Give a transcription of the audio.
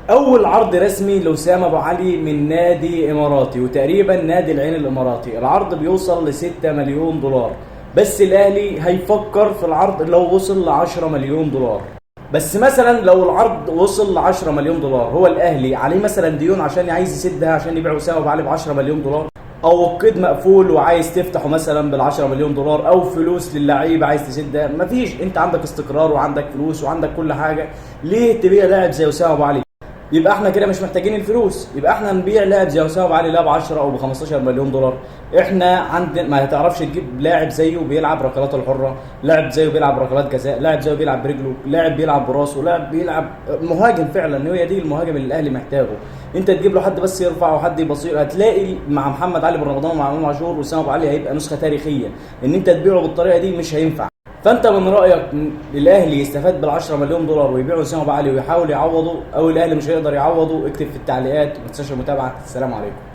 اول عرض رسمي لوسام ابو علي من نادي اماراتي، وتقريبا نادي العين الاماراتي. العرض بيوصل ل 6 مليون دولار، بس الاهلي هيفكر في العرض لو وصل ل 10 مليون دولار. بس مثلا لو العرض وصل ل 10 مليون دولار، هو الاهلي عليه مثلا ديون عشان عايز يسدها عشان يبيع وسام ابو علي ب 10 مليون دولار، او القيد مقفول وعايز تفتحه مثلا بال 10 مليون دولار، او فلوس للعيبه عايز تسدها؟ مفيش. انت عندك استقرار وعندك فلوس وعندك كل حاجه، ليه تبيع لاعب زي وسام ابو علي؟ يبقى احنا كده مش محتاجين الفلوس، يبقى احنا نبيع لاعب زي وسام ابو علي لا ب 10 او ب 15 مليون دولار. احنا عندنا ما تعرفش تجيب لاعب زيه بيلعب ركلات الحره، لاعب زيه بيلعب ركلات جزاء، لاعب زيه بيلعب برجله، لاعب بيلعب براسه، لاعب بيلعب مهاجم فعلا. هي دي المهاجم اللي الاهلي محتاجه. انت تجيب له حد بس يرفع وحد يبصير، هتلاقي مع محمد علي بن رمضان ومع امام عاشور وسام ابو علي هيبقى نسخه تاريخيه. ان انت تبيعه بالطريقه دي مش هينفع. فانت من رايك الاهلي يستفاد بال 10 مليون دولار ويبيعوا وسام ابو علي ويحاول يعوضه، او الاهلي مش هيقدر يعوضه؟ اكتب في التعليقات، ما تنساش المتابعه. السلام عليكم.